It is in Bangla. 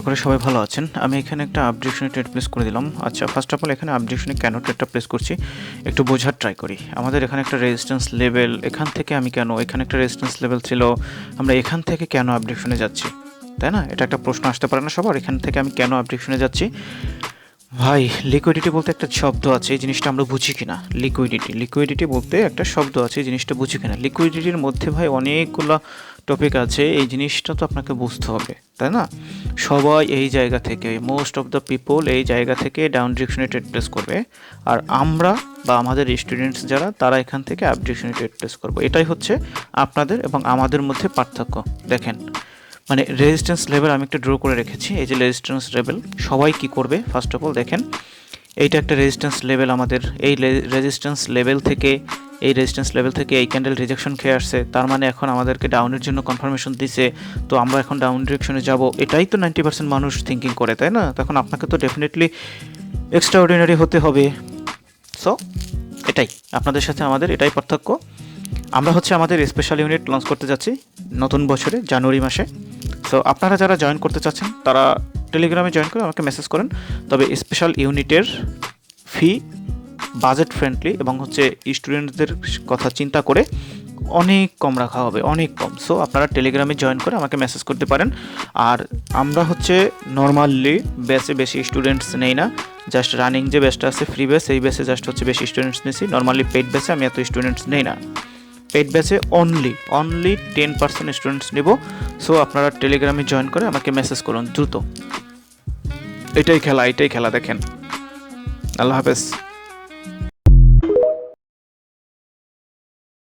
আশা করি সবাই ভালো আছেন। আমি এখানে একটা আপডেশনে ট্রেড প্লেস করে দিলাম। আচ্ছা, ফার্স্ট অফ অল এখানে আপডেশনে কেন ট্রেডটা প্লেস করছি একটু বোঝার ট্রাই করি। আমাদের এখানে একটা রেজিস্ট্যান্স লেভেল, এখান থেকে আমি কেন, এখানে একটা রেজিস্ট্যান্স লেভেল ছিল, আমরা এখান থেকে কেন আপডেশনে যাচ্ছি, তাই না? এটা একটা প্রশ্ন আসতে পারে না সবার, এখান থেকে আমি কেন আপডেশনে যাচ্ছি। ভাই, লিকুইডিটি বলতে একটা শব্দ আছে, এই জিনিসটা আমরা বুঝি কিনা। লিকুইডিটি বলতে একটা শব্দ আছে, এই জিনিসটা বুঝি কিনা। লিকুইডিটির মধ্যে ভাই অনেকগুলো টপিক আছে, এই জিনিসটা তো আপনাকে বুঝতে হবে, তাই না? সবাই এই জায়গা থেকে, মোস্ট অফ দ্য পিপল এই জায়গা থেকে ডাউন ডিরেকশনে ট্রেড প্লেস করবে, আর আমরা বা আমাদের স্টুডেন্টস যারা, তারা এখান থেকে আপ ডিরেকশনে ট্রেড প্লেস করবো। এটাই হচ্ছে আপনাদের এবং আমাদের মধ্যে পার্থক্য। দেখেন, মানে রেজিস্ট্যান্স লেভেল আমি একটা ড্র করে রেখেছি। এই যে রেজিস্ট্যান্স লেভেল, সবাই কি করবে ফার্স্ট অফ অল দেখেন, এইটা একটা রেজিস্ট্যান্স লেভেল আমাদের। এই রেজিস্ট্যান্স লেভেল থেকে এই ক্যান্ডেল রিজেকশন খেয়ে আসছে, তার মানে এখন আমাদেরকে ডাউনের জন্য কনফার্মেশন দিছে, তো আমরা এখন ডাউন ডিরেকশনে যাব। এটাই তো 90% মানুষ থিঙ্কিং করে, তাই না? তখন আপনাকে তো ডেফিনেটলি এক্সট্রা অর্ডিনারি হতে হবে। সো এটাই আপনাদের সাথে আমাদের এটাই পার্থক্য। আমরা হচ্ছে আমাদের স্পেশাল ইউনিট লঞ্চ করতে যাচ্ছি নতুন বছরে, জানুয়ারি মাসে। সো আপনারা যারা জয়েন করতে চাচ্ছেন তারা টেলিগ্রামে জয়েন করে আমাকে মেসেজ করেন। তবে স্পেশাল ইউনিটের ফি বাজেট ফ্রেন্ডলি এবং হচ্ছে স্টুডেন্টদের কথা চিন্তা করে অনেক কম রাখা হবে, অনেক কম। সো আপনারা টেলিগ্রামে জয়েন করে আমাকে মেসেজ করতে পারেন। আর আমরা হচ্ছে নর্মালি ব্যাচে বেশি স্টুডেন্টস নেই না, জাস্ট রানিং যে ব্যাচটা আছে ফ্রি ব্যাচ, এই ব্যাচে জাস্ট হচ্ছে বেশি স্টুডেন্টস নিয়েছি। নর্মালি পেইড ব্যাচে আমি এত স্টুডেন্টস নেই না। পেইড ব্যাচে অনলি 10% স্টুডেন্টস নেব। সো আপনারা টেলিগ্রামে জয়েন করে আমাকে মেসেজ করুন দ্রুত। এটাই খেলা দেখেন। আল্লাহ হাফেজ।